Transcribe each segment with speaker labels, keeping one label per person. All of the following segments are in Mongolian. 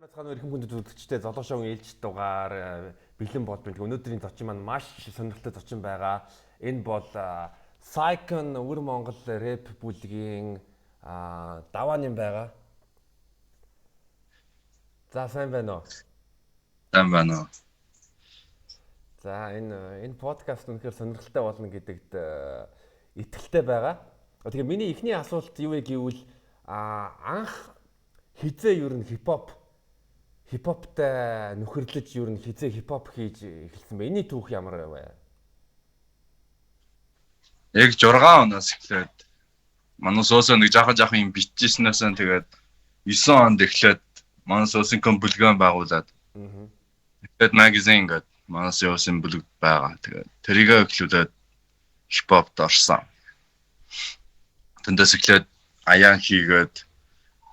Speaker 1: Бацхан өрхөн хүндэт үзэгчтэй золошоон ээлж дугаар бэлэн бод бэлэг. Өнөөдрийн зочин маань маш сонирхолтой зочин байгаа. Энэ бол Psycon өвөр Монгол рэп бүлгийн даваан юм байгаа. За сайн байна уу?
Speaker 2: Сайн байна уу?
Speaker 1: За энэ подкаст үнэхээр сонирхолтой болно гэдэгт итгэлтэй байгаа. Тэгэхээр миний эхний асуулт юу вэ гэвэл анх хизээ ер нь хипхоптай нөхөрлөж ер нь хизээ хипхоп хийж эхэлсэн бэ? Эний түүх ямар вэ?
Speaker 2: Яг 6 оноос эхлээд манай суусаа нэг жаахан юм бичижснээс нь тэгээд 9 онд эхлээд манай суусын бүлгэн байгуулад. Тэгээд магазин гэдэг манай суусын бүлэг байгаа. Тэгээд тэрийгээ эхлүүлээд хипхопт орсон. Тэндээс эхлээд аян хийгээд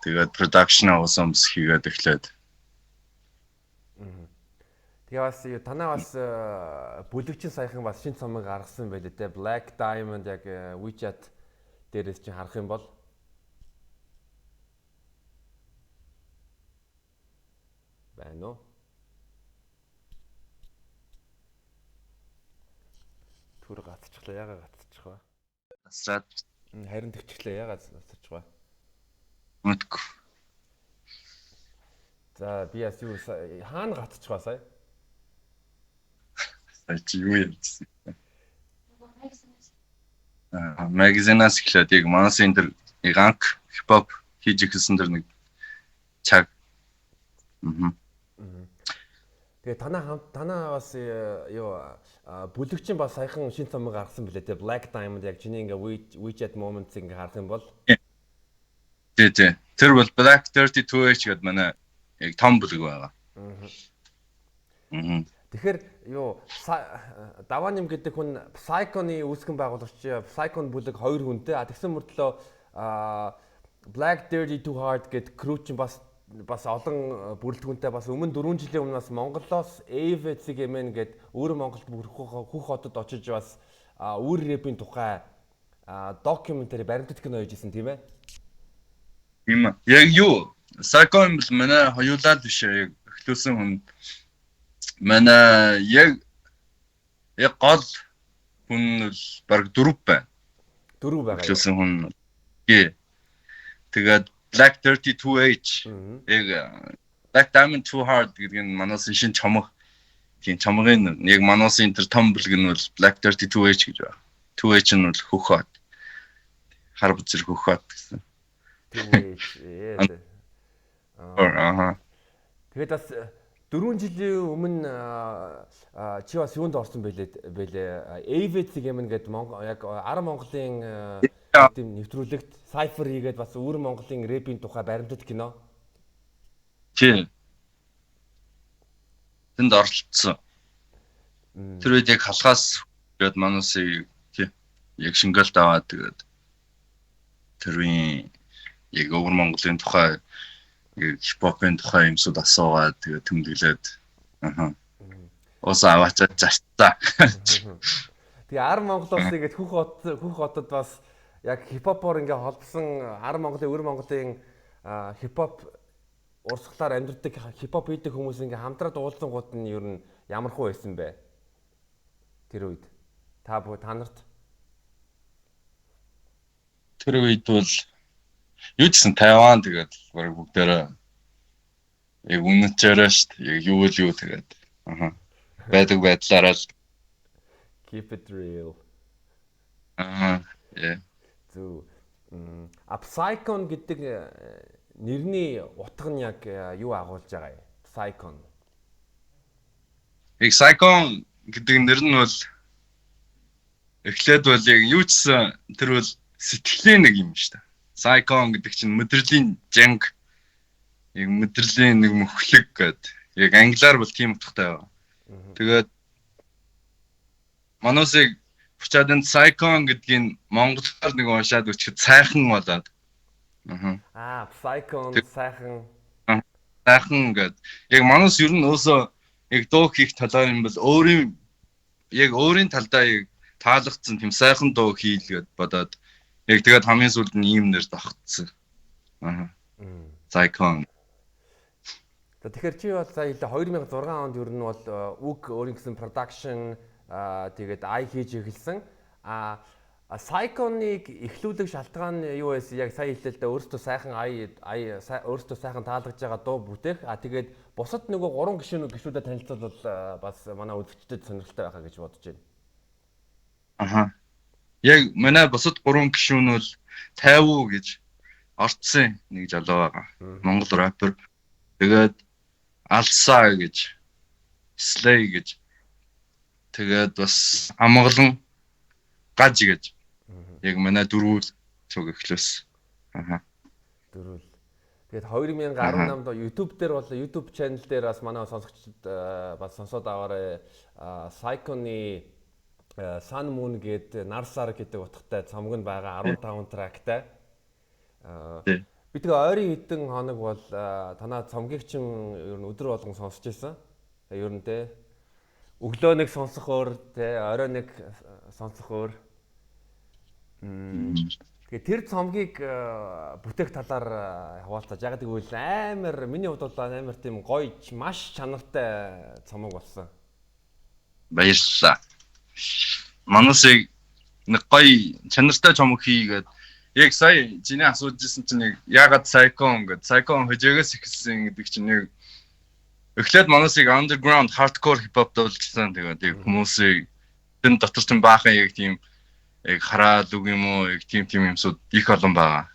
Speaker 2: тэгээд production авсамс хийгээд эхлээд.
Speaker 1: Тэгээ бас танаа бас бүлэгчин саяхан бас шинэ цомог гаргасан байлээ те. Black Diamond яг WeChat дээрээс чинь харах юм бол байна уу? Түр гатчихлаа, яга гатчих вэ?
Speaker 2: Асраад
Speaker 1: харин төвчлээ, яга гатчих вэ?
Speaker 2: мэдгүй.
Speaker 1: За би яс юу хаана гатчих вэ сая?
Speaker 2: Чи юу ярьсан? Магазинаас эхлээд яг манаас энэ төр ганк хипхоп хийж ихсэн дэр нэг цаг.
Speaker 1: Тэгээ танаа бас юу бүлэгчин бас саяхан шинэ цомог гаргасан билээ те. Black Diamond яг чиний ингээ WeChat Moments ингээ харах юм бол
Speaker 2: Тий. Тэр бол Black 32H гэдэг манай яг том бүлэг байгаа.
Speaker 1: Тэгэхээр юу давааним гэдэг хүн Psycon-ы үүсгэн байгуулагч Psycon бүлэг 2 хүнтэй. Тэгсэн мөртлөө Black Dirty Too Hard гэдэг crew чинь бас олон бүрэлдэхүүнтэй бас өмнө 4 жилийн өмнөөс Монголоос AVC гэмэн гэдэг өөр Монголд бүх хотод очиж бас өөр рэпийн тухай докюментари баримтат кино хийжсэн тийм ээ.
Speaker 2: Тийм ээ. Яг юу Psycon бол манай хоёулаа биш яг эхлүүлсэн хүн манай яг гол хүн бол баг 4 байна.
Speaker 1: 4 байгаа.
Speaker 2: Эхлүүлсэн хүн. Тэгээд Black 32H яг Black Diamond Too Hard гэдэг нь манаас шинэ чомог. Тийм чомгын яг манаас энэ төр том бүлэг нь бол Black 32H гэж байна. 2H нь бол хөхөт. Хар бүзэр хөхөт гэсэн. Тэгээд
Speaker 1: бас 4 жилийн өмнө чи бас юунд орсон бэлээ? AVC гэмэн гэдэг яг Ар Монголын тийм нэвтрүүлэгт Cypher хийгээд бас өөр Монголын рэпийн тухай баримтат кино.
Speaker 2: Тий. Тэнд оролцсон. Тэр үед яг халахаас гээд манаас яг шингэлт аваад тэгээд тэрийн яг өөр Монголын тухай хипхопын тухай юмсууд асуугаад тэгээд тэмдэглээд Уусаа аваачаад застаа.
Speaker 1: Тэгээ Ар Монголоос игээд Хөх хотод бас яг хипхопоор ингээ холбосон Ар Монголын өөр Монголын хипхоп урсгалаар амьдардаг хипхоп хийдэг хүмүүс ингээ хамтраад уулзсан гут нь ер нь ямархуу байсан бэ? Тэр үед та нарт
Speaker 2: тэр үед бол юу гэсэн Тайван тэгээд баг бүгдээрээ яг үнэнчээрээ шүү дээ. Яг юу тэгээд байдаг байдлаараа л
Speaker 1: keep it real. Зөв. Psycon гэдэг нэрний утга нь яг юу агуулж байгаа юм? Psycon.
Speaker 2: Яг Psycon гэдэг нэр нь бол эхлээд бол яг юу гэсэн тэр бол сэтгэлийн нэг юм шүү дээ. Psycon гэдэг чинь мэдрэлийн жанг яг мэдрэлийн нэг мөхлөг гэдэг. Яг англиар бол тийм утгатай байна. Тэгээд манусыг Учаад энэ Psycon гэдгийг монголоор нэг уншаад үчихэд сайхан болоод.
Speaker 1: Psycon сайхан.
Speaker 2: Сайхан гэдэг. Яг манус ер нь өөсөө яг дуу хийх талаар юм бол өөрийн талдаа яг таалагдсан тийм сайхан дуу хийлгээд бодоод яг тэгээд хамгийн сүүлд нь ийм нэр тогтсон. Psycon.
Speaker 1: Тэгэхээр чи бол сая хэлээ 2006 онд ер нь бол үг өөрийн гэсэн production тэгээд ай хийж эхэлсэн. Psycho-ыг эхлүүлэх шалтгаан нь юу байсан? Яг сая хэлээ л да өөртөө сайхан өөртөө сайхан таалагдж байгаа дуу бүтээх. Тэгээд бусад нөгөө 3 гишүүдэд танилцуулбал бас манай үзэгчдэд сонирхолтой байхаа гэж бодож байна.
Speaker 2: Аха. Яг манай бусад 3 гишүүн бол 50 гэж орцсон нэг залуу байгаа. Монгол рэпер. Тэгээд Алса гэж, Slay гэж. Тэгээд бас Амгалан Гаж гэж. Яг манай дөрвөл цуг эхлээс. Аха.
Speaker 1: Дөрвөл. Тэгээд 2018 онд YouTube дээр бол YouTube channel дээр бас манай сонсогчдод бас сонсоод аваарай. Psycho-ны Sun Moon гэдэг Narsar гэдэг утгатай цомог нь байгаа 15 трактай. Би тэгээ ойрын хэдэн хоног бол танаа цомгийг чинь ер нь өдөр болгон сонсч байсан. Ер нь те өглөө нэг сонсох өөр те орой нэг сонсох өөр. Тэгээ тэр цомгийг бүтээх талаар хаваалцаж яг гэвэл амар миний хувьд бол амар тийм гоё маш чанартай цомог болсон.
Speaker 2: Баярлалаа. Манусыг нэг гоё чанартай цомог хийгээд яг сая чиний асууж ирсэн чинь яг ягаад Psycho гэдэг Psycho хожоогоос ихсэн гэдэг чинь нэг эхлээд манусыг underground hardcore hip hop дуулжсан тэгээд яг хүмүүсийг тэн дотор ч баахан яг тийм яг хараад үг юм уу яг тийм юмсууд их олон байгаа.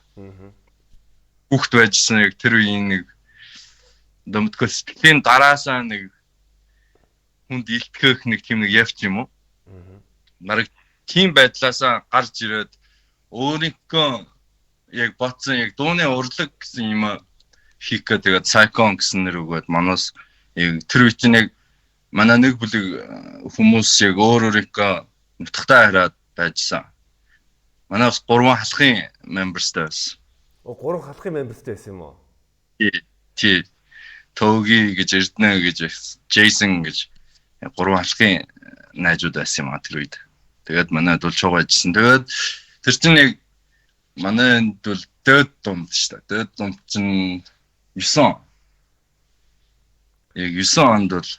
Speaker 2: Хүүхд байжсэн яг тэр үеийн нэг дэмтгэс сэтгэлийн дараасаа нэг хүнд илтгэх нэг тийм нэг явц юм уу? Нарыг тийм байдлаасаа гарч ирээд өөрийнхөө яг бодсон яг дууны урлаг гэсэн юм хийх гэдэг Psycho гэсэн нэр өгөөд манаас яг тэр үеийн яг манай нэг бүлэг хүмүүс яг өөрийнхөө нутагтаа хараад байжсан. Манай бас 3 халахын membersтэй байсан.
Speaker 1: 3 халахын membersтэй байсан юм уу?
Speaker 2: Тий. Тоги гэж Эрдэнэ гэж Jason гэж 3 халахын найзууд байсан юм а тэр үед. Тэгээд манай дулж байгаа гэсэн. Тэгээд тэр чинь яг манайд бол дээд дунд шүү дээ. Дээд дунд чинь 9. Яг 9 онд бол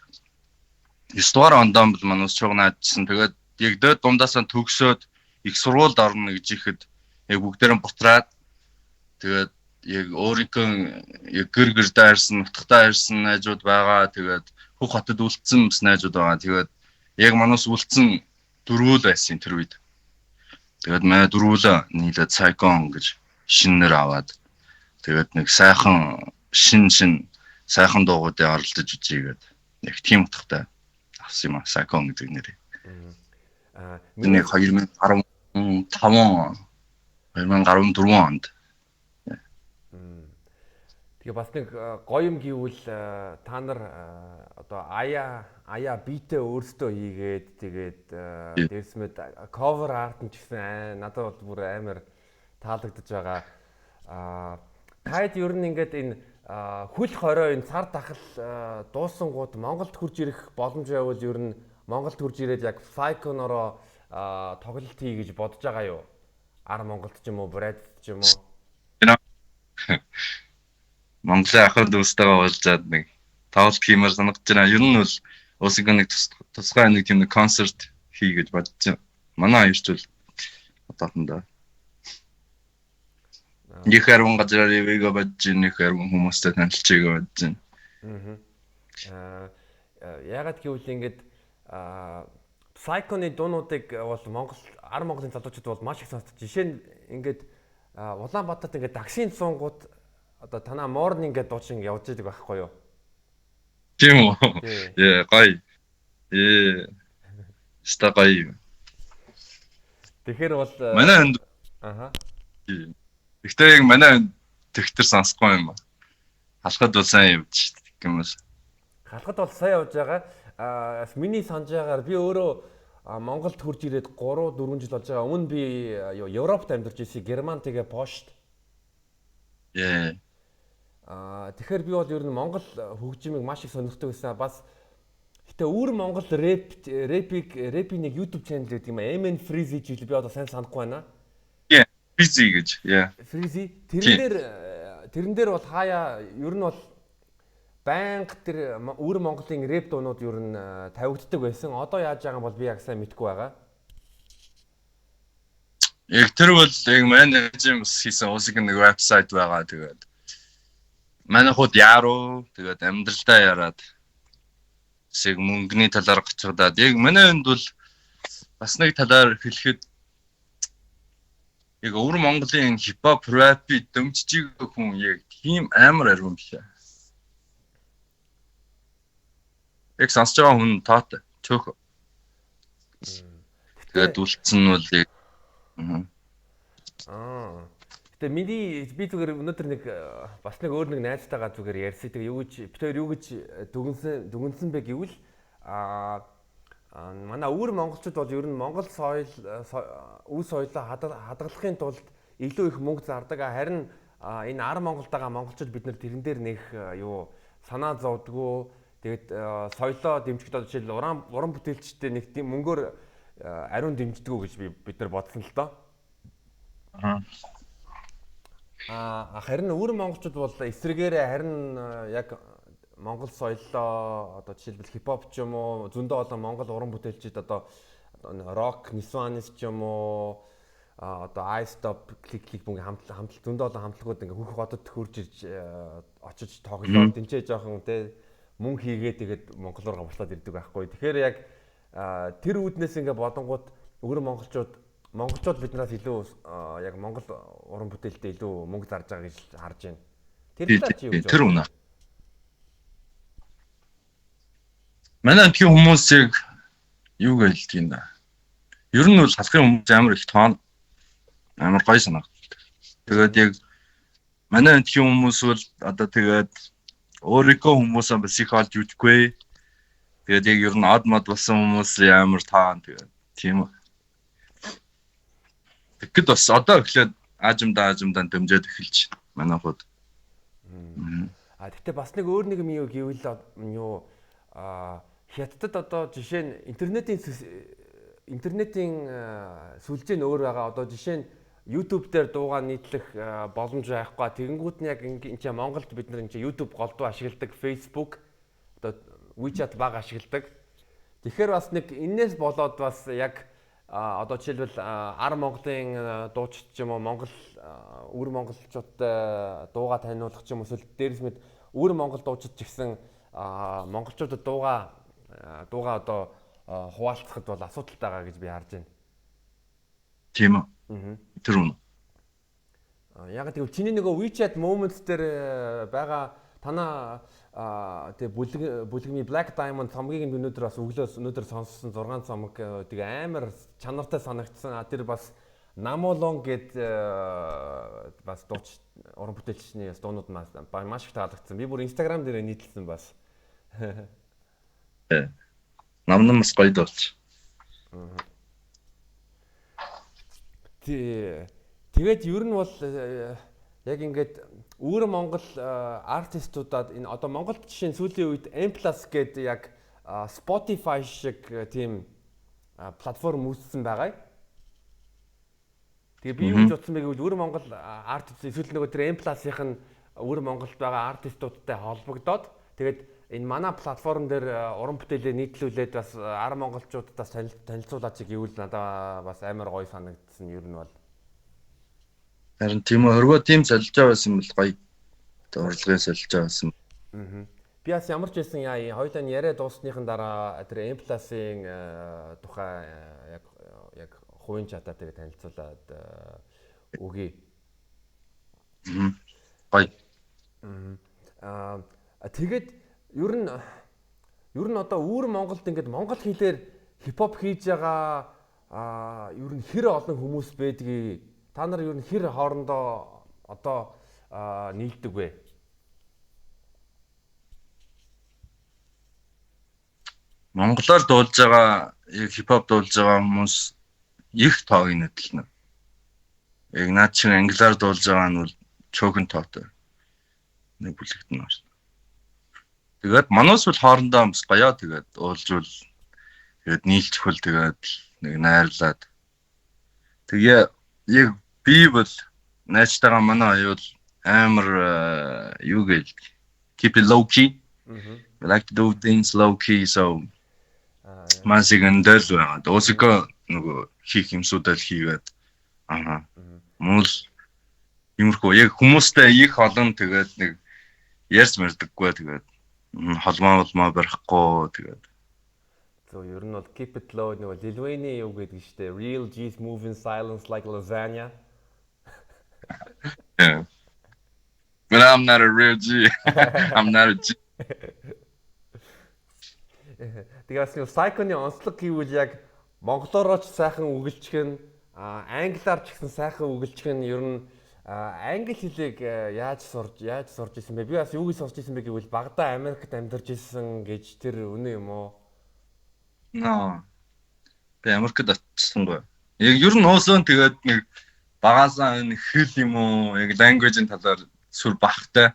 Speaker 2: 9 дугаар онд бол манайс чугнаадсэн. Тэгээд яг дээд дундаасаа төгсөөд их сургуульд орно гэж ихэд яг бүгдээрээ бутраад тэгээд яг өөрийнхөө яг гэр дайрсан, нутгатаа ирсэн найзууд байгаа. Тэгээд Хөг хотод үлдсэн найзууд байгаа. Тэгээд яг манайс үлдсэн дөрвөл байсан тэр үед. Тэгээд манай дөрвөл нийлээд Psycho гэж шинээр аваад тэгээд нэг сайхан шин сайхан дуугуудыг оролдож үзьгээд яг тийм утгатай авсан юм а Psycho гэдэг нэрээ. Миний 2015 2014 онд.
Speaker 1: Тэгээ бас нэг гоё юм гэвэл та нар одоо аяа битээ өөрсдөө хийгээд тэгээд дээрс мэд cover art нь ч гэсэн надад бол бүр амар таалагдж байгаа. Таад ер нь ингээд энэ хөл хорой энэ цар тахал дуусангууд Монголд хурж ирэх боломж байвал ер нь Монголд хурж ирээд яг Psycho-нороо тоглолт хий гэж бодож байгаа юу? Монголд ч юм уу, Брэдд ч юм уу?
Speaker 2: Монголын ахын дүүстэйгээ уулзаад нэг тоглолт хиймээр санагдаж байна. Ер нь бол уусаа нэг тусгай нэг тийм нэг концерт хий гэж бодож байна. Манай хоёрч бол одоохондоо нэг хэрвэн газараар ивэгээ бодож байна, нэг хэрвэн хүмүүстэй танилцчихъя бодож байна.
Speaker 1: Ягаад гэвэл ингээд Psycho-ны дуунуудыг бол Монголын залуучууд бол маш их сонсдог. Жишээ нь ингээд Улаанбаатарт ингээд таксинд суунгууд одоо танаа morning гэдэг дуучин явж байгаа байхгүй юу?
Speaker 2: Тийм үү? Гоё. Стагай.
Speaker 1: Тэгэхээр бол
Speaker 2: манай энд Гэхдээ яг манай тэгтэр сонсохгүй юм ба. Халахад бол сайн явж гэмээс.
Speaker 1: Халахад бол сайн явж байгаа. Миний санаж байгаагаар би өөрөө Монголд хурж ирээд 3 4 жил болж байгаа. Өмнө би Европт амьдарч ирсэн. Герман тэгээ Польшт. Тэгэхээр би бол ер нь Монгол хөгжимийг маш их сонирхдаг байсан. Бас гэтээ өөр Монгол рэпийн нэг YouTube channel гэдэг юм. MN Freezy гэж би одоо сайн санахгүй байна.
Speaker 2: Freezy гэж.
Speaker 1: Freezy. Тэрэн дээр бол хаяа ер нь бол Баянга тэр өвөр Монголын рэп дуунууд ер нь тавигддаг байсан. Одоо яаж байгаа юм бол би яг сайн мэдэхгүй байгаа.
Speaker 2: Яг тэр бол яг менежер хийсэн уусаг нэг вебсайт байгаа. Тэгээд манай хууд яруу тэгээд амьдралдаа яраад шиг мөнгөний талаар гацгадаад яг манай хүнд бол бас нэг талаар хэлэхэд яг өвөр Монголын хипхоп рэпи дэмжиж байгаа хүн яг тийм амар аргун биш. Яг сонсож байгаа хүн таатай цөөх. Тэгээд үлдсэн нь бол яг
Speaker 1: Гэтэ би зүгээр өнөөдөр нэг бас нэг өөр нэг найзтайгаа зүгээр ярьсан. Тэгээ юу гэж дүгнсэн бэ гэвэл манай өвөр монголчууд бол ер нь Монгол үе соёлоо хадгалахын тулд илүү их мөнгө зардаг. Харин энэ ар Монголтойгоо монголчууд бид нар тэрэн дээр нэг санаа зовдгоо. Тэгээд соёлоо дэмжихэд жишээл уран бүтээлчтэй нэг тийм мөнгөөр ариун дэмждэггүй гэж бид нар бодсон л доо. Харин өвөр монголчууд бол эсрэгээрээ харин яг Монгол соёлоо одоо жишээлбэл хипхоп ч юм уу зөндөө олон Монгол уран бүтээлчид одоо рок, нисванис ч юм уу одоо iStop клик бүнгийн хамтлаг зөндөө олон хамтлагууд ингээ хөрх хотод хурж ирж очиж тоглоод тэнцээ жоохон те мөнгө хийгээ тэгээд Монгол руу гавчлаад ирдэг байхгүй. Тэгэхээр яг тэр үүднээс ингээ бодонгууд өвөр монголчууд биднээс илүү яг Монгол уран бүтээлтэй илүү мөнгө зарж байгаа гэж харж байна. Тэр талаар чи юу гэж
Speaker 2: тэр үнэ. Манай тийм хүмүүсийг юу гэлдэг юм да. Ер нь бол салхын хүмүүс амар их тоон амар гоё санагддаг. Тэгээд яг манай тийм хүмүүс бол одоо тэгээд өөрийнхөө хүмүүсээ бас их олж үзэхгүй. Тэгээд яг ер нь од мод болсон хүмүүс амар тоон тэгээд тийм үү. Тэгэхэд бас одоо эхлээд аажимдаа дэмжиж эхэлж манай хууд.
Speaker 1: Тэгтээ бас нэг өөр нэг юм юу гэвэл хятадд одоо жишээ нь интернетийн сүлжээ нь өөр байгаа. Одоо жишээ нь YouTube дээр дуугаа нийтлэх боломж байхгүй. Тэгэнгүүт нь яг энэ чинь Монголд бид нар энэ чинь YouTube голдуу ашигладаг, Facebook одоо WeChat баг ашигладаг. Тэгэхээр бас нэг энээс болоод бас яг одоо жишээлбэл ар Монголын дуучид ч юм уу Монгол өвөр монголчуудтай дуугаа таниулах ч юм уу эсвэл дээрс мэд өвөр монгол дуучид ч гэсэн монголчуудад дуугаа одоо хуваалцахад бол асуудалтай байгаа гэж би харж байна.
Speaker 2: Тийм үү. Тэр үнэ.
Speaker 1: Яг тэгвэл чиний нөгөө WeChat Moments дээр байгаа танаа бүлгний Black Diamond цомгийг өнөөдөр бас өнөөдөр сонссон 6 цомог тэгээ амар чанартай санагдсан. Тэр бас Намолон гэд бас дууч уран бүтээлчний дуунууд маш их таалагдсан. Би бүр Instagram дээр нийтлсэн бас.
Speaker 2: Намнамс гоё дууч.
Speaker 1: Тэгээд ер нь бол яг ингээд өвөр Монгол артистуудад энэ одоо Монголд жишээ нь сүүлийн үед M+ гэдэг яг Spotify шиг тийм платформ үүссэн байгаа. Тэгээ би юу гэж бодсон бэ гэвэл өвөр Монгол артист эсвэл нөгөө тэр M+-ийн өвөр Монголд байгаа артистуудтай холбогдоод тэгээд энэ манай платформ дээр уран бүтээлээ нийтлүүлээд бас ар монголчуудаас танилцуулаач гэвэл надад бас амар гоё санагдсан ер нь бол.
Speaker 2: Харин тийм өргөө тийм солилж байгаа байсан бол гоё. Урлагийн солилж байгаа байсан.
Speaker 1: Би бас ямар ч байсан хоёулаа яриа дуусныхан дараа тэр M+-ийн тухай яг хувийн чатаа тэгээ танилцуулаад өгье.
Speaker 2: Гоё.
Speaker 1: Тэгээд ер нь одоо өвөр Монголд ингээд монгол хэлээр хипхоп хийж байгаа ер нь хэр олон хүмүүс байдгийг та нар ер нь хэр хоорондоо одоо нийлдэг вэ?
Speaker 2: Монголоор дуулж байгаа хипхоп дуулж байгаа хүмүүс их тоог нэтлэнэ. Яг наад шиг англиар дуулж байгаа нь бол цөөхөн тоотой. Нэг бүлэгт нь байна. Тэгээд манус бол хоорондоо бас гоё тэгээд уулзвал тэгээд нийлчихвэл тэгээд нэг найрлаад. Тэгээ яг би бол найзтайгаа манай аюул амар юу гээл keep it low key We like to do things low key, so
Speaker 1: Аа.
Speaker 2: Масиг эндэл байгаа. Уусико нөгөө хийх юмсуудаа л хийгээд аа. Мөн л иймэрхүү яг хүмүүстэй их олон тэгээд нэг ярьж мэрдэггүй тэгээд холмоо барихгүй тэгээд
Speaker 1: So ер нь бол keep it low нөгөө Lil Wayne юу гэдэг штэ real G's move in silence like lasagna.
Speaker 2: yeah. But I'm not a real G. I'm not a G.
Speaker 1: Тэгээс нэг Psycho-ны онцлог гэвэл яг монголоор ч сайхан үгэлчих нь англиар ч гэсэн сайхан үгэлчих нь ер нь англи хэлийг яаж сурж исэн бэ? Би бас юуг сурж исэн бэ гэвэл багада Америкт амьдарч исэн гэж тэр үнэ юм уу?
Speaker 2: Ноо. Би Америкт очсонгүй. Яг ер нь уусан тэгээд нэг багасаа энэ хэл юм уу яг language-ийн талаар сүр бахтай.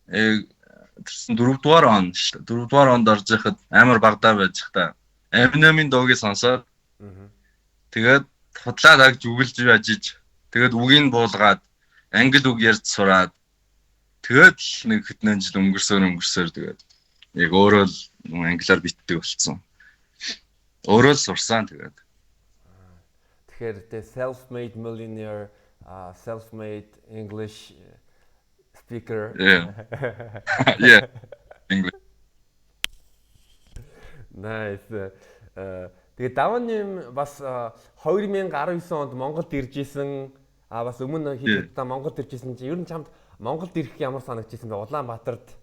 Speaker 2: Тэрсэн 4-р он шүү дээ. 4-р онд орж яхад амар багадаа байж та. Eminem-ийн дуугийг сонсоод тэгээд худлаад агж үгэлж байж иж тэгээд үгийг буулгаад англи үг ярьж сураад тэгээд нэг хэдэн жил өнгөрсөөр тэгээд яг өөрөө л англиар битдэг болцсон. Өөрөө л сурсан тэгээд.
Speaker 1: Тэгэхээр the self-made millionaire, self-made English speaker.
Speaker 2: Yeah. Yeah. English.
Speaker 1: Nice. Тэгээд давааны бас 2019 онд Монголд ирж исэн бас өмнө хийдэгдээ Монголд ирж исэн чинь ер нь чамд Монголд ирэх ямар санагдчихсэн бэ? Улаанбаатарт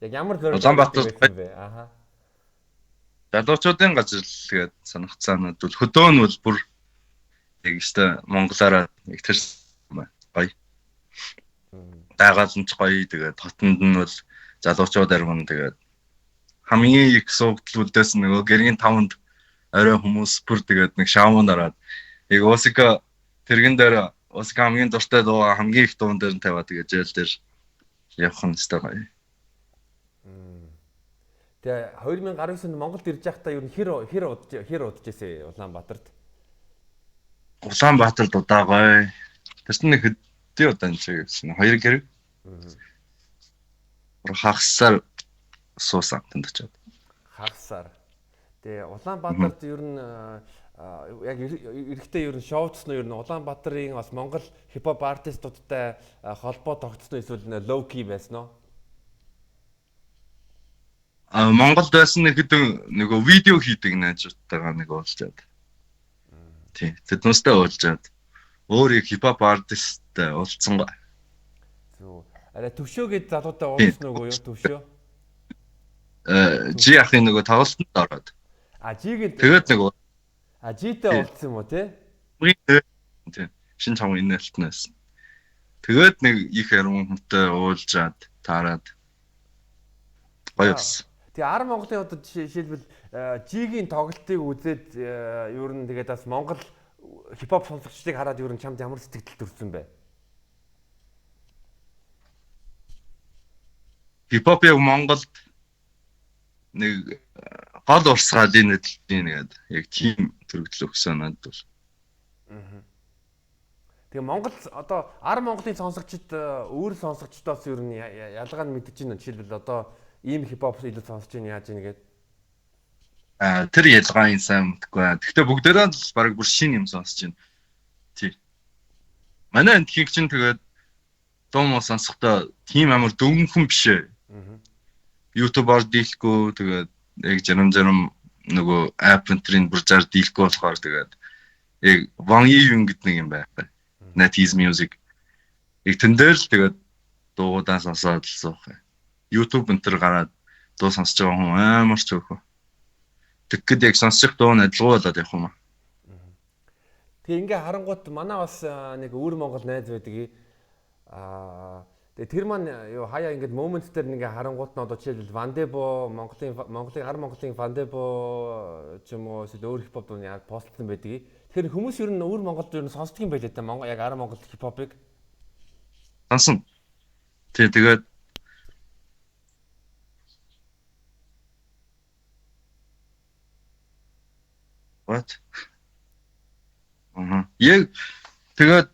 Speaker 1: яг ямар зорилго байсан бэ? Аха.
Speaker 2: Залуучуудын газар л тэгээд санагцаанууд бол хөдөө нь бол бүр яг өстой монголаараа яг тэр гоё. Дагаал нь ч гоё тэгээд хотонд нь бол залуучууд арван тэгээд хамгийн их суугдлуудаас нөгөө гэргийн 5-нд орой хүмүүс бүр тэгээд нэг шаамун дараад яг Осика тэргэн дээр Осика хамгийн дуртай дуу хамгийн их дуун дээр нь тавиад тэгээд жээл дээр явах нь өстой гоё.
Speaker 1: Тэгээ 2019 онд Монголд ирж байхдаа ер нь хэр удаж ирсэн Улаанбаатарт?
Speaker 2: Улаанбаатарт удаагүй. Тэрс нэг хэдий удаан ч гэсэн 2 гэр. Хагасаар суусан тэнд очиод.
Speaker 1: Хагасаар. Тэгээ Улаанбаатарт ер нь яг эрэхтэй ер нь шоуцсон ер нь Улаанбаатарын бас Монгол хипхоп артистуудтай холбоо тогтсон эсвэл low key байсан уу?
Speaker 2: Монголд байсан нэг хэдэн нөгөө видео хийдэг найзуудтайгаа нэг уулзаад. Тий, тэднээсээ уулзаад өөр их хипхоп артисттай уулзсан ба.
Speaker 1: Зүг. Арай төвшөөгээд залуутай уулзсан уу юу төвшөө?
Speaker 2: Жи ахын нөгөө тоглолтод ороод.
Speaker 1: Жигээд
Speaker 2: тэгээд нөгөө
Speaker 1: житэй уулзсан юм уу те?
Speaker 2: Тий. Шинэ цавын инээлтнээс. Тэгээд нэг их яруу хүнтэй уулзаад таарад. Гоёс.
Speaker 1: Тэгээ 10 Монголын одоо жишээлбэл жигийн тоглолтыг үзээд ер нь тэгээд бас Монгол хипхоп сонсогчдыг хараад ер нь чамд ямар сэтгэл төрсөн бэ?
Speaker 2: Хипхоп яг Монголд нэг гол урсгаад энэ нэгэд яг тийм төрөгдөл өгсөн надад бол.
Speaker 1: Тэгээ Монгол одоо 10 Монголын сонсогчид өөр сонсогчдоос ер нь ялгаа нь мэдэж байна. Жишээлбэл одоо ийм хипхоп илүү сонсож байна яаж ийм гээд.
Speaker 2: Тэр ялгааны сайн мэдгүй. Гэхдээ бүгдээрээ л баг бүр шин юм сонсож байна. Тий. Манай энд хийх чинь тэгээд дуу муу сонсохдоо тийм амар дөнгөн биш ээ. YouTube-аар дийлэхгүй тэгээд яг зарим нөгөө app энтрийн бүр зар дийлэхгүй болохоор тэгээд яг Wang Yi-ийн гэдэг нэг юм байна. NetEase Music. Яг тэндэл тэгээд дуугуудаа сонсоод л суух. YouTube энтер гараад дуу сонсож байгаа хүн амар ч өөхөө. Тэгэхэд яг сонсчих дуу нь адилгүй болоод явах юм аа.
Speaker 1: Тэгээ ингээ харангуут манай бас нэг өөр Монгол найз байдаг. Тэгээ тэр маань юу хаяа ингээд момент дээр ингээ харангуут нь одоо жишээлбэл Вандебо Монголын 10 Монголын Вандебо ч юм уу эсвэл өөр хипхоп дууны постлсон байдаг. Тэгэхээр хүмүүс ер нь өөр Монголд ер нь сонсдог юм байлээ та Монгол яг 10 Монгол хипхопыг
Speaker 2: сонсон. Тэгээд what? Яг тэгээд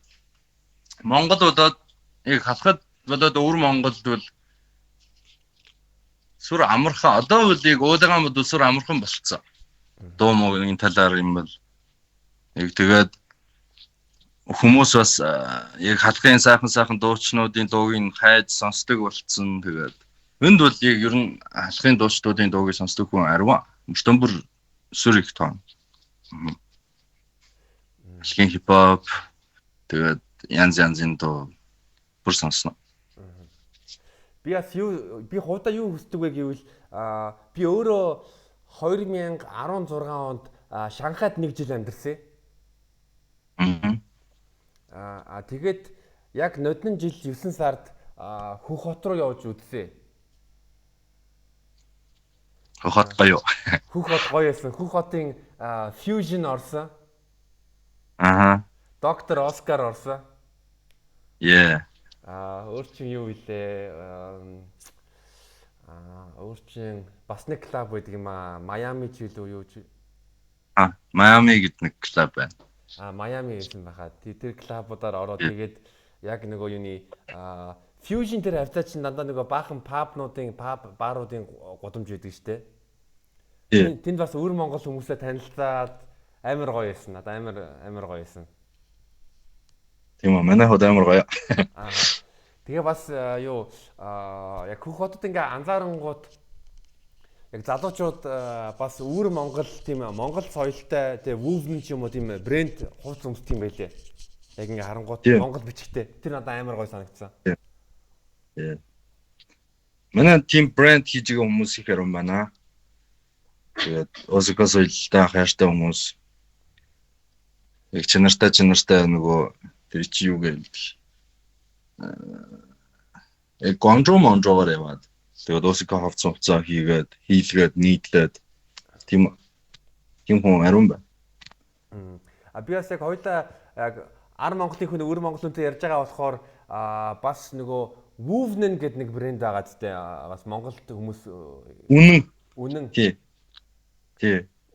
Speaker 2: Монгол удаад яг халахад болоод өвөр Монголд бол Сүр амархан одоо бол яг уудагаан мод сүр амархан болцсон. Дуу муугийн талаар юм бол яг тэгээд хүмүүс бас яг халахын сайхан дуучнуудын дууг нь хайж сонсдог болцсон. Тэгээд энд бол яг ер нь халахын дуучдуудын дууг сонсдог хүн арваа. Мөчтөнбөр сүр их тоон. Халахын хипхоп тэгээд янзын дуу бүр сонсно.
Speaker 1: Би хувьдаа юу хүсдэг вэ гэвэл би өөрөө 2016 онд Шанхайд 1 жил амьдарсан. Тэгээд яг нодон жил 9 сард Хөх хот руу явж үзсэн.
Speaker 2: Хөх хот гоё.
Speaker 1: Хөх хот гоё байсан. Хөх хотын Fusion орсон. Доктор Оскар орсон.
Speaker 2: Yeah.
Speaker 1: Өөрчн юу илээ? Өөрчн бас нэг клуб байдаг юм аа. Майами ч үлээ юу ч.
Speaker 2: Майами гэдэг нэг клуб байна.
Speaker 1: Майами гэсэн байхаа. Тэр клубудаар ороод тэгээд яг нөгөө юуны Fusion тэр хавцаа чинь дандаа нөгөө баахан пабнуудын бааруудын гудамж байдаг штэ. Тэнд бас өвөр Монгол хүмүүсээ танилцаад амар гоё байсан. Надаа амар гоё байсан.
Speaker 2: Тийм үү, манай хот амар гоё.
Speaker 1: Тэгээ бас яг Хөх хотод ингээ анзаарангууд яг залуучууд бас өвөр Монгол тийм Монгол соёлтой тэгээ Woven ч юм уу тийм брэнд хувц өмсдөг юм байлээ. Яг ингээ харангууд Монгол бичгтэй. Тэр надад амар гоё санагдсан.
Speaker 2: Манай тийм брэнд хийж байгаа хүмүүс их яран байна. Тэгээд Осака соёлтой хайртай хүмүүс. Яг чанартай нөгөө тэр чи юу гэлдэг. Гонжоо монжоор яваад тэгээд Осака хувцаа хийгээд нийтлээд тийм хүн ариун байна.
Speaker 1: Би бас яг хоёлаа яг Монголын хүн өвөр Монголынтой ярьж байгаа болохоор бас нөгөө Woven гэдэг нэг брэнд байгаа зү бас Монголд хүмүүс үнэн тий.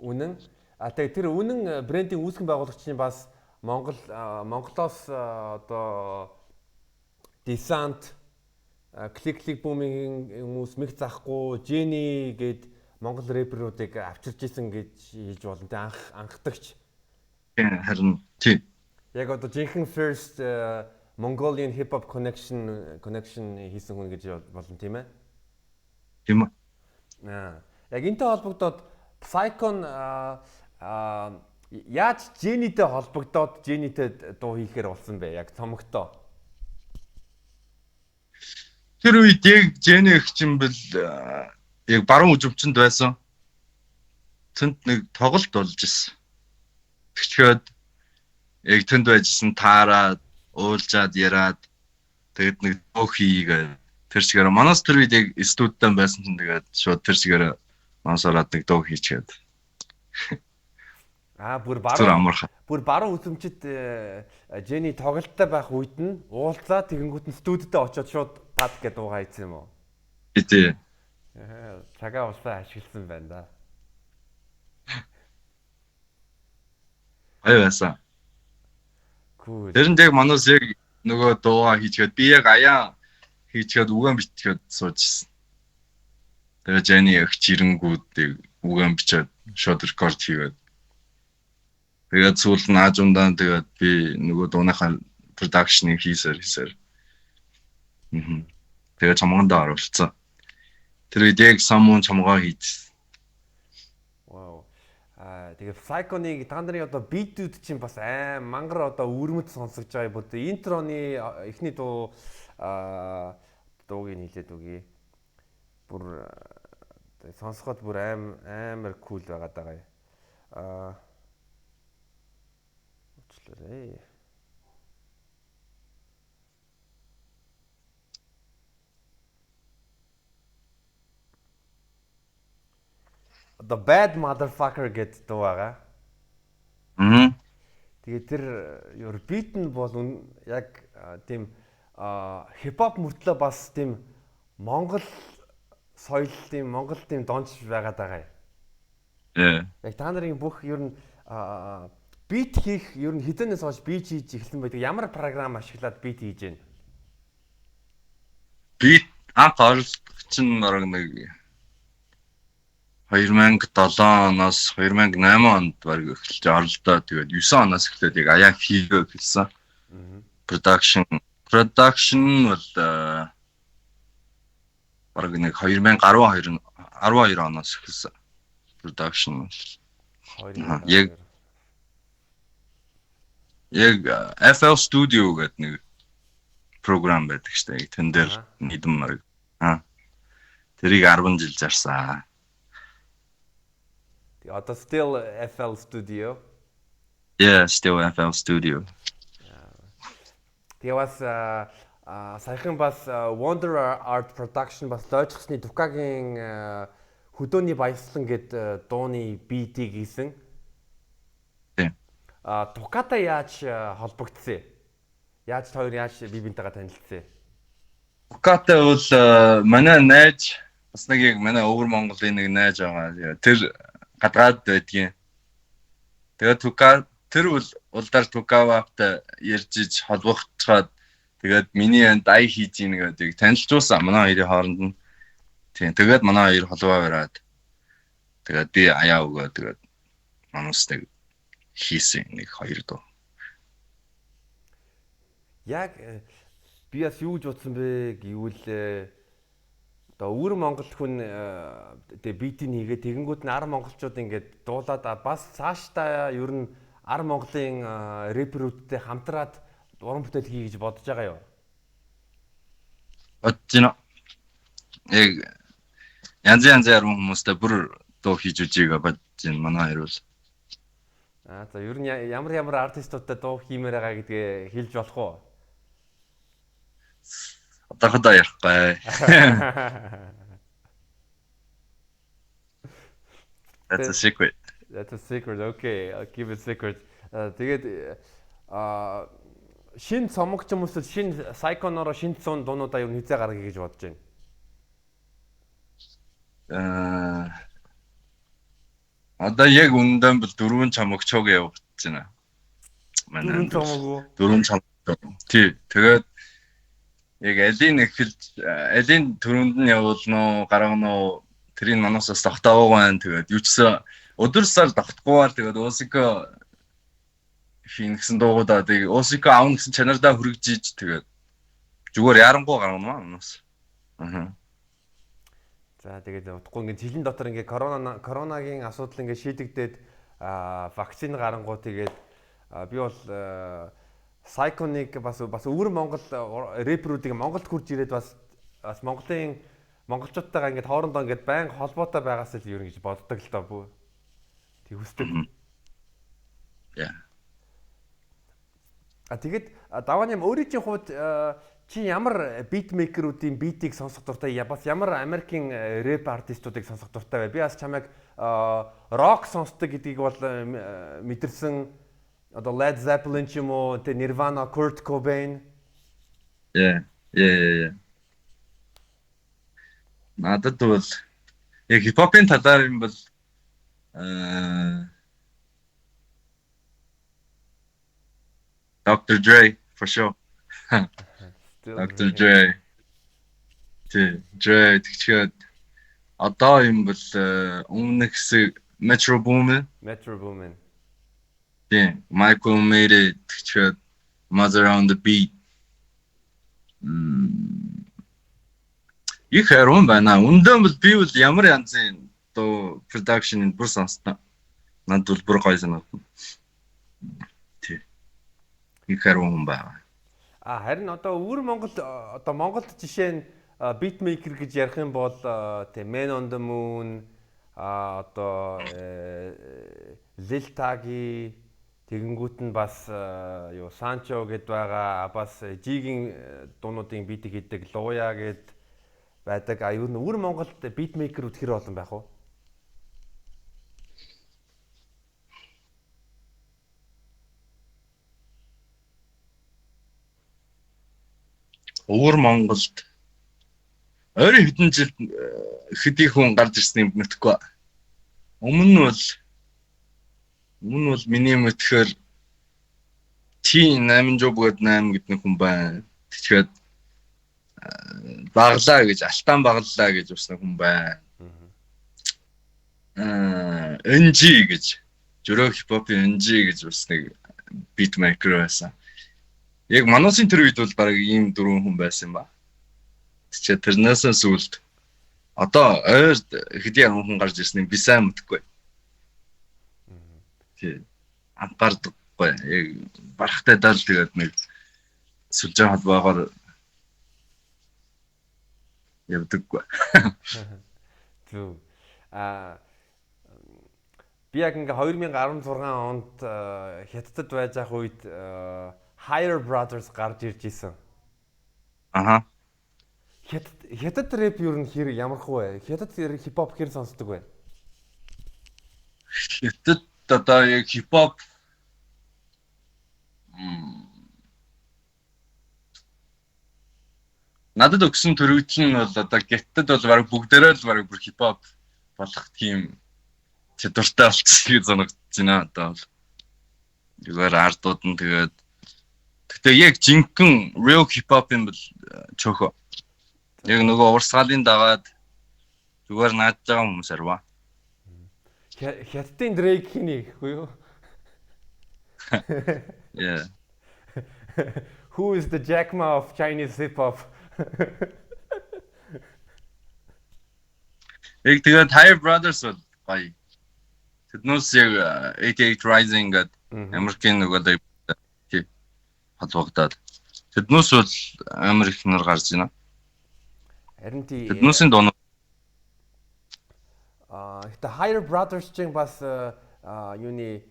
Speaker 1: Үнэн тэгээ тэр үнэн брендийн үүсгэн байгуулагчийн бас Монголоос одоо Descent клик бумын хүмүүс мэг захгүй Jenny гээд Монгол рэперүүдийг авчирч исэн гэж хийж болно тэ анхдагч.
Speaker 2: Харин тий.
Speaker 1: Яг одоо жинхэнэ first Mongolian hip hop connection хийсэн хүн гэж болно тийм ээ.
Speaker 2: Тийм үү.
Speaker 1: Яг энэтэй холбогдоод Psycon яаж Jenny-тэй холбогдоод Jenny-тэй дуу хийхээр болсон бэ? Яг цомогтоо.
Speaker 2: Тэр үед яг Jenny их чинь бил яг баруун үзмчэнд байсан. Тэнд нэг тоглолт болж ирсэн. Тэгчгээд яг тэнд байжсэн таараад, уулзаад яраад тэгээд нэг дуу хийгээд тэр чигээр манаас тэр үед яг студидтаа байсан чинь тэгээд шууд тэр чигээр манаас ороод нэг дуу хийчихэд.
Speaker 1: Бүр баруун үзмчэд Jenny тоглолттой байх үед нь уулзаад тэгэнгүүт нь студидтээ очиод шууд пад гэдэг дуу хайцсан юм уу?
Speaker 2: Тий.
Speaker 1: Цагаа усаа ашигласан байна да.
Speaker 2: Аяасан.
Speaker 1: Cool.
Speaker 2: Тэр нь яг манаас яг нөгөө дуугаа хийчихэд би яг аяа хийчихэд үгэн бичгээд суужсэн. Тэгээ Jenny их чирэнгүүд үгэн бичээд шууд рекорд хийгээд. Тэгээд сүүл нь аажундаа тэгээд би нөгөө дууныхаа production-ыг хийсээр. Тэгээд чамгандаа оруулсан. Тэр үед яг самуун чамгаа хийсэн.
Speaker 1: Вау. Тэгээ Psycon-ыг та нарын одоо битүүд чинь бас мангар одоо өрмөд сонсогдож байгаа бод интроны эхний дууг нийлээд үгүй. Бүр сонсоход бүр амар кул байгаад байгаа юм. Уучлаарай. The Bad Motherfucker гэдэг дуу байгаа. Тэгээ тэр your beat нь бол яг тийм хипхоп мөртлөө бас тийм Монгол соёл тийм Монгол тийм донч байгаад байгаа юм. Яг та нарын бүх ер нь бит хийх ер нь хэдэнээс хойш бит хийж эхэлсэн байдаг. Ямар програм ашиглаад бит хийж байна?
Speaker 2: Бит анх оролцогч нь нэг 2007 оноос 2008 онд баг эхэлж оролдоо. Тэгээд 9 оноос эхлээд яг аяа хийгээ эхэлсэн. Production бол баг нэг 2012 оноос эхэлсэн. Production. Яг FL Studio гэдэг нэг програм байдаг штэ. Тэн дээр нийтэм мөр. Тэрийг 10 жил зарсан.
Speaker 1: Одоо still FL Studio.
Speaker 2: Yeah, still FL Studio.
Speaker 1: Тэгээ бас саяхан бас Wonder Art Production бас дойчсны Дукагийн хөдөөний баяслан гэд дууны битийг хийсэн.
Speaker 2: Тийм.
Speaker 1: Дукатай яаж холбогдсон? Яаж бие биентэйгээ танилцсан?
Speaker 2: Дукатай бол манай найз бас нэг яг манай өвөр Монголын нэг найз байгаа. Тэр гадаад байдгийн. Тэгээд тэр бол улдаар Тукаватай ярьж холбогдчиход тэгээд миний энд ай хийж ийн гэдэг танилцуулсан манай хоёрын хооронд нь. Тийм. Тэгээд манай хоёр холбоо бараад тэгээд би аяа өгөө тэгээд манустай хийсэн нэг хоёр дуу.
Speaker 1: Яг би бас юу гэж бодсон бэ гэвэл одоо өвөр Монгол хүн тэгээ битийг хийгээд тэгэнгүүт нь ар монголчууд ингээд дуулаад бас цаашдаа ер нь ар Монголын рэперүүдтэй хамтраад уран бүтээл хий гэж бодож байгаа юу?
Speaker 2: Бодчихно. Яг янз янзаар хүмүүстэй бүр дуу хийж үжигээ бодож байна манай хоёр бол.
Speaker 1: За ер нь ямар артистуудтай дуу хиймээр байгаа гэдгээ хэлж болох уу?
Speaker 2: Одоохондоо ярихгүй. That's a secret.
Speaker 1: That's a secret. Okay, I'll keep it secret. Тэгээд шинэ цомогч хүмүүс шинэ Psycho-ноор шинэ цон дуунуудаа юу хизээ гаргая гэж бодож байна.
Speaker 2: Одоо яг үнэндээ бол 4 цомогчог явагдаж байна.
Speaker 1: Манай 4 цомог уу?
Speaker 2: 4 цомог. Тий. Тэгээд яг элийн төрөнд нь явуулна уу, гаргана уу? Тэрийг манасаас тогтоог байна. Тэгээд юу ч гэсэн өдөр сар тогтгоогоор тэгээд Осико хийгсэн дуугуудаа тэгээд Осико аавн гэсэн чанардаа хүрэгжиж тэгээд зүгээр ярангуй гаргана манаас.
Speaker 1: За тэгээд утгагүй ингээд жилийн дотор ингээд коронагийн асуудал ингээд шийдэгдээд вакцины гарангуй тэгээд би бол Psycho-ник бас өвөр Монгол рэперүүдийг Монголд хурж ирээд бас монголчуудтайгаа ингээд хоорондоо ингээд байнга холбоотой байгаас л ер нь гэж боддог л доо бүү. Тэг хүсдэг.
Speaker 2: Яа.
Speaker 1: Тэгээд давааны өөрийн хувьд чи ямар битмейкеруудын битийг сонсох дуртай бас ямар Америкийн рэп артистуудыг сонсох дуртай вэ? Би бас чамайг рок сонсдог гэдгийг бол мэдэрсэн. Одоо Led Zeppelin ч юм уу, тэ Nirvana, Kurt Cobain.
Speaker 2: Yeah. Надад бол яг хипхопын талаар юм бол Dr. Dre for sure. Dr. Dre. Dre тэгчгээд одоо юм бол өмнө хэсэг Metro Boomin. Тийм, Michael made it тэгчгээд Mother on the Beat. Их харин байна. Үндэн бол би бол ямар янзын дуу production-ын бүр сонсноо. Над бол бүр гоё санагдав. Тий. Их харин байна.
Speaker 1: Харин одоо өвөр Монголд одоо Монголд жишээ нь beatmaker гэж ярих юм бол тий Man on the Moon одоо Lil Tagi тэгэнгүүт нь бас юу Sancho гэд байгаа бас G-ийн дуунуудын битийг хийдэг Luya гэд байдаг. Юу н өвөр Монголд beatmaker-үүд хэр олон байх вэ?
Speaker 2: Өвөр Монголд ойрын хэдэн жил хэдий хүн гарч ирсэн юм мэдэхгүй. Өмнө нь бол миний мэдхээр T8 жобгод 8 гэдэг хүн байна. Тэгэхээр баглаа гэж алтан баглаа гэж усна хүн байна. NG гэж жөрөө хипхопын NG гэж бас нэг битмейкер байсан. Яг Манусын тэр үед бол баг ийм дөрвөн хүн байсан ба. Тэгчээ тэрнээс сүүлд одоо ойр хэдийн хүн гарч ирсэн юм би сайн мэдгүй. Тий. Анхаардаггүй. Яг барахтай дал тэгээд нэг сүлжээ холбоогоор явдаггүй.
Speaker 1: Зөв. Би яг ингээ 2016 онд Хятадд байж ах үед Higher Brothers гарч ирж исэн.
Speaker 2: Аха.
Speaker 1: Хятад рэп юу н хэр ямархуу вэ? Хятад хипхоп хэр сонсдог вэ?
Speaker 2: Хятад одоо яг хипхоп надад өгсөн төрөгдөл нь бол одоо Хятадд бол баг бүгдээрээ л баг бүр хипхоп болох тийм чадвартай болчихсгийг санагдаж байна одоо бол. Зүгээр ардууд нь тэгээд гэхдээ яг жинхэнэ real hip-hop юм бол чөөхөө. Яг нөгөө урсгалын дагаад зүгээр наадж байгаа хүмүүс арва.
Speaker 1: Хятадын Drake хиний гэхгүй юу?
Speaker 2: Yeah.
Speaker 1: Who is the Jack Ma of Chinese hip-hop?
Speaker 2: Яг тэгээд Higher Brothers бол гоё. Тэднээс яг 88 Rising гэдэг Америкийн нөгөө холбогдоод тэднээс бол амар их нар гарч байна.
Speaker 1: Харин тий
Speaker 2: Тэднээсийн дуу
Speaker 1: ихтэй Higher Brothers чинь бас юуны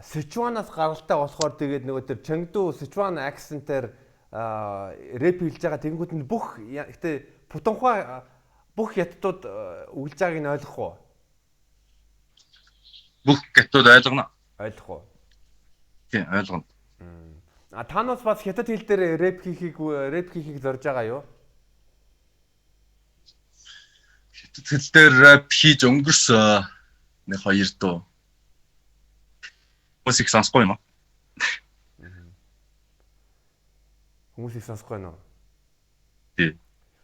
Speaker 1: Сычуанаас гаралтай болохоор тэгээд нөгөө тэр Чэнгду Сычуан акцентээр рэп хэлж байгаа тэнгууд нь бүх ихтэй Путанхай бүх хятадууд үлж байгааг нь ойлгох уу?
Speaker 2: бүх хятад ойлгоно.
Speaker 1: Ойлгох уу?
Speaker 2: Тий, ойлгоно.
Speaker 1: Танаас бас хятад хэл дээр рэп хийхийг зорж байгаа юу?
Speaker 2: Хятад хэл дээр рэп хийж өнгөрсөн нэг хоёр дуу. Хүмүүс их сонсохгүй юм аа.
Speaker 1: Хүмүүс их сонсохгүй нөө.
Speaker 2: Тий.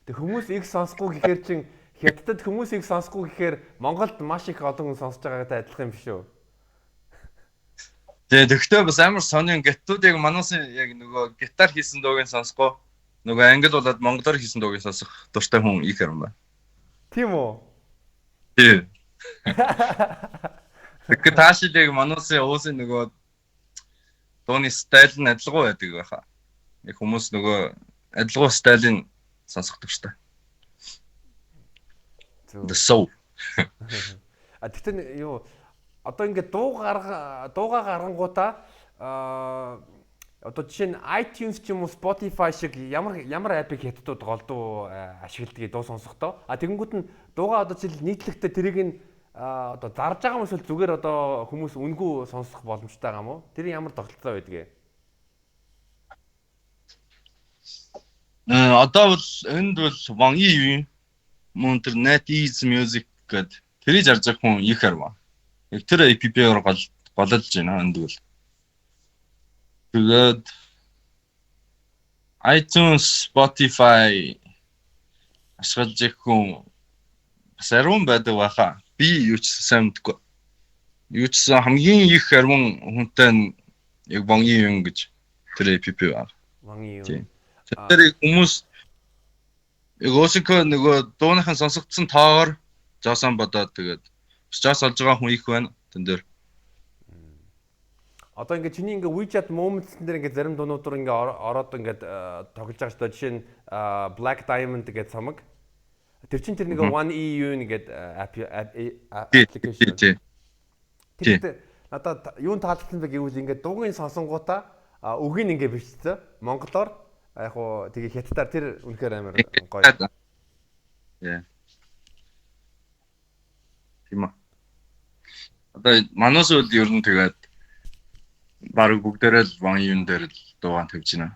Speaker 1: Тэг хүмүүс их сонсохгүй гэхээр чин Хятадд хүмүүс их сонсохгүй гэхээр Монголд маш их олон хүн сонсож байгаатай адилхан юм биш үү?
Speaker 2: Тэгтээ бас амар сонин гитүүд яг манаас яг нөгөө гитар хийсэн дууг нь сонсохгүй. Нөгөө англи болоод монголоор хийсэн дууг сонсох дуртай хүн их юм байна.
Speaker 1: Тийм үү?
Speaker 2: Тий. Тэгэхээр таашид яг манаас уусын нөгөө дууны стайл нь адилгүй байдаг байхаа. Яг хүмүүс нөгөө адилгүй стайлын сонсох дуртай. The soul.
Speaker 1: Тэгтээ юу одоо ингээд дуугаа гаргангуудаа одоо жишээ нь iTunes ч юм уу Spotify шиг ямар апыг хятадууд голдуу ашигладаг дуу сонсохдоо тэгэнгүүт нь дуугаа одоо жишээл нийтлэгтээ тэрийг нь одоо зарж байгаа юм эсвэл зүгээр одоо хүмүүс үнгүй сонсох боломжтой байгаа юм уу? Тэр ямар тогтолцоо байдгийг?
Speaker 2: Одоо бол энд бол Wang Yi мөн тэр NetEase Music гэдэг тэрийг зарж байгаа хүн их арва. Яг тэр APP-ээр гололж байна энд бол. Тэгээд iTunes, Spotify ашиглаж их хүн бас арван байдаг байхаа. Би юу ч сайн мэдгүй. Юу ч хамгийн их арван хүнтэй нь яг Wang Yi гэж тэр APP байна.
Speaker 1: Wang Yi.
Speaker 2: Тэр хүмүүс яг өсөнхөө нөгөө дууныхан сонсогдсон тоогоор жоосон бодоод тэгээд жоос олж байгаа хүн их байна тэн дээр.
Speaker 1: Одоо ингээд чиний ингээд WeChat Moments дээр ингээд зарим дуунууд руу ингээд ороод ингээд тоглож байгаа шүү дээ. Жишээ нь Black Diamond гэдэг цамаг. Тэр чинь тэр нэг One EU гэдэг application. Тэр надад юун таалагдсан бэ гэвэл ингээд дуугийн сонсонгуудаа үгийг ингээд бичсэн. Монголоор яг хуу тэгээ хятадаар тэр үнэхээр амар гоё.
Speaker 2: Яа. Тийм аа. Одоо манаас үл ер нь тэгээд баруун бүгдээрээ л Wang Yi дээр л дуугаан тавьж байна.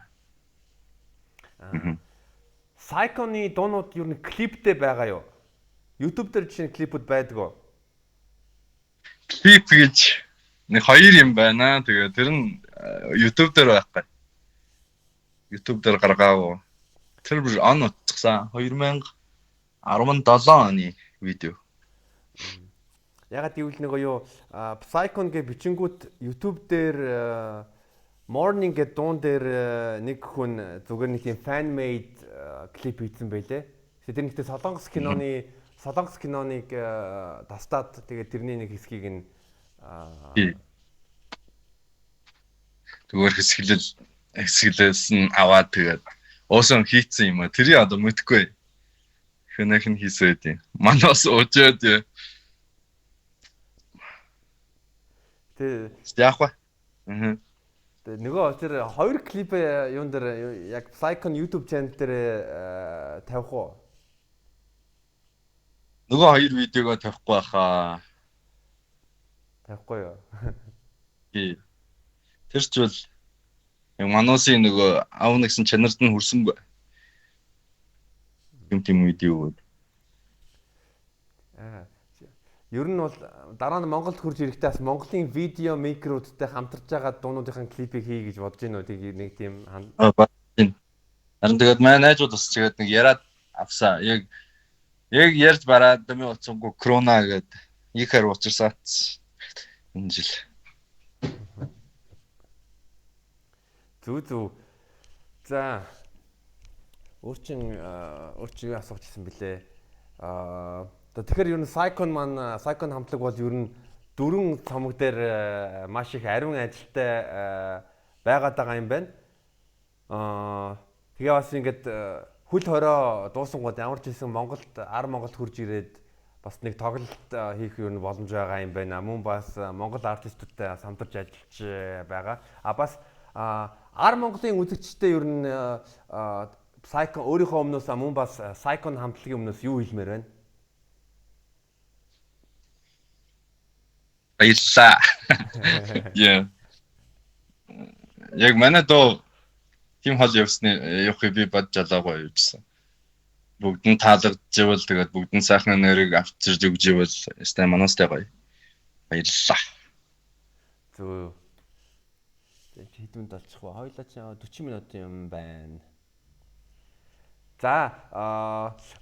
Speaker 1: Psycho-ны дуунууд ер нь клиптэй байгаа юу? YouTube дээр жишээ нь клипүүд байдаг уу?
Speaker 2: Клип гэж нэг хоёр юм байна. Тэгээд тэр нь YouTube дээр байхгүй. YouTube дээр гаргаагүй. Тэр бүр он утсан 2017 оны видео.
Speaker 1: Ягаад гэвэл нөгөө юу Psychon гэ бичингүүд YouTube дээр Morning гэдэг дуун дээр нэг хүн зүгээр нэг тийм fan made клип хийсэн байлээ. Тэр нэгтээ Солонгос киноныг тастаад тэгээд тэрний нэг хэсгийг нь
Speaker 2: зүгээр хэсгэлээс нь аваад тэгээд уусан хийцэн юм а. Тэрийг одоо мэдхгүй. Хэнэх нь хийсэн үү? Манаас уужаад
Speaker 1: тэг
Speaker 2: яах вэ? Аа.
Speaker 1: тэг нөгөө тэр хоёр клип юун дээр яг Psychon YouTube channel дээр тавих уу?
Speaker 2: Нөгөө хоёр видеогоо тавихгүй байхаа.
Speaker 1: Тавихгүй юу?
Speaker 2: Тэр ч бол яг Манусын нөгөө аав нэгсэн чанарт нь хүрсэнгүй. Тийм видео.
Speaker 1: Ер нь бол дараа нь Монголд хурж ирэхдээ бас Монголын видео мейкеруудтай хамтарч байгаа дуунуудын клипийг хий гэж бодож байна уу? Тийг нэг тийм
Speaker 2: Харин тэгээд манай найзууд бас тэгээд нэг яриад авсаа. Яг ярьж бараад дэмий утсангүй корона гэдэг ихэр уучирсаад энэ жил.
Speaker 1: Зүг. За өөрчин юу асууж ирсэн бэлээ. Тэгэхээр ер нь Psychon хамтлаг бол ер нь дөрвөн цомог дээр маш их ариун ажилтай байгаад байгаа юм байна. Тэгээ бас ингээд хөл хороо дуусангууд ямар ч хэлсэн Монголд хурж ирээд бас нэг тоглолт хийх юу н боломж байгаа юм байна. Мөн бас Монгол артистуудтай хамтарч ажиллаж байгаа. Бас Монголын үзэгчтэй ер нь Psychon өөрийнхөө өмнөөс мөн бас Psychon хамтлагийн өмнөөс юу хэлмээр байна?
Speaker 2: Баярлалаа. Яг манай доо тийм хол явахыг би бодож алаагүй юусэн. Бүгд нь таалагдчихвал тэгээд бүгд нь сайхан нэрийг авчирж өгч ивэл стай манастай гоё. Баярлалаа.
Speaker 1: Зөв. Хэдэн толчих вэ? Хоёулаа ч 40 минутын юм байна. За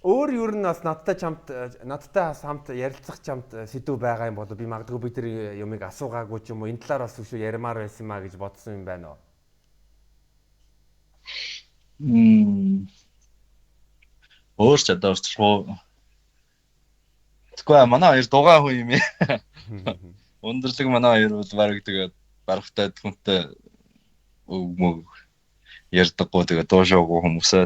Speaker 1: өөр ер нь бас надтай хамт ярилцах чамд сэдв байгаа юм бол би магадгүй би тэр юмыг асуугаагүй ч юм уу энэ талаар бас өшөө ярмаар байсан маа гэж бодсон юм байна уу?
Speaker 2: Өөр ч одоо уучлах. Тэгвэл манай хоёр дугаа хүн юм яа. Өндөрлөг манай хоёр бол баг тэгээд барахтай хүнтэй өг ярьдаггүй тэгээд дуушаагүй хүмүүсээ.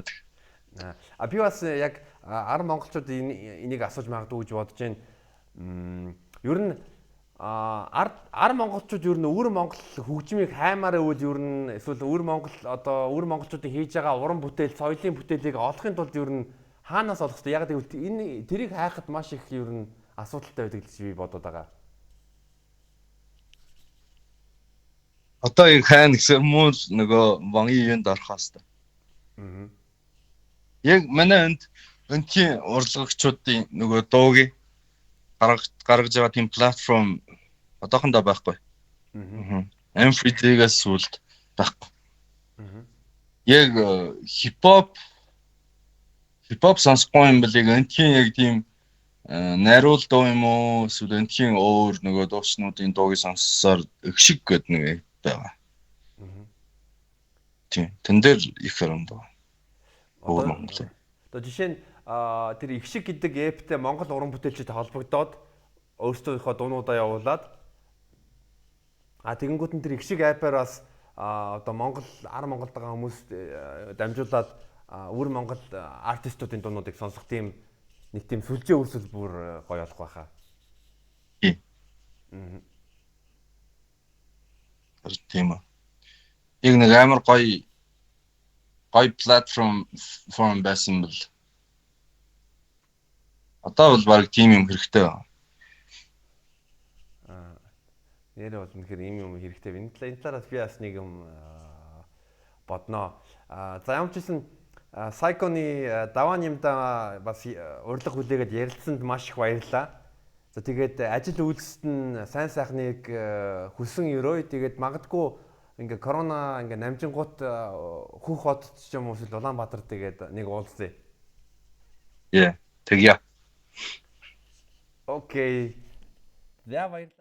Speaker 1: Би бас яг монголчууд энийг асууж магадгүй гэж бодож байна. Ер нь монголчууд ер нь өвөр Монгол хөгжмийг хаймаар өвөл ер нь эсвэл өвөр монголчуудын хийж байгаа уран бүтээл, соёлын бүтээлийг олохын тулд ер нь хаанаас олох вэ? Яг гэвэл тэрийг хайхад маш их ер нь асуудалтай байдаг гэж би бодоод байгаа.
Speaker 2: Одоо яг хайна гэсэн муу нөгөө бангийн юунд орох хэвээр. Яг манай энтхийн урлагчдын нөгөө дууг гаргаж байгаа тийм платформ одоохондоо байхгүй. M3-ээс сүлд байхгүй. Яг хипхоп сонсохгүй юм бэлэг энтхийн яг тийм найруул дуу юм уу эсвэл энтхийн өөр нөгөө дуучнуудын дуугийг сонссоор өгшиг гэдэг нэг байгаа. Тийм. Тэн дээр их хөрөндөө.
Speaker 1: Одоо жишээ нь тэр их шиг гэдэг эптэй Монгол уран бүтээлчтэй холбогдоод өөрсдийнхөө дуунуудаа явуулаад тэгэнгүүт нь тэр их шиг апаар бас одоо Монголд байгаа хүмүүс дамжуулаад өвөр Монгол артистуудын дуунуудыг сонсох тийм нэг тийм сүлжээ үүсвэл бүр гоё болох байхаа.
Speaker 2: Тийм үү. Яг нэг амар гоё платформ байсан бол одоо бол баг тийм юм хэрэгтэй байна.
Speaker 1: Нэрээ бол үнэхээр юм хэрэгтэй. Энэ талаас би бас нэг юм бодноо. За ямар ч гэсэн Psychon-ы даваан юмдаа бас урилга хүлээгээд ярилцсанд маш их баярлалаа. За тэгээд ажил үйлсэд нь сайн сайхныг хүсэн өрөө. Тэгээд магадгүй ингээ корона ингээ намжингууд Хөх хот ч юм уу эсвэл Улаанбаатар тэгээд нэг уулзъя.
Speaker 2: Тэгье.
Speaker 1: Окей. За баярлалаа.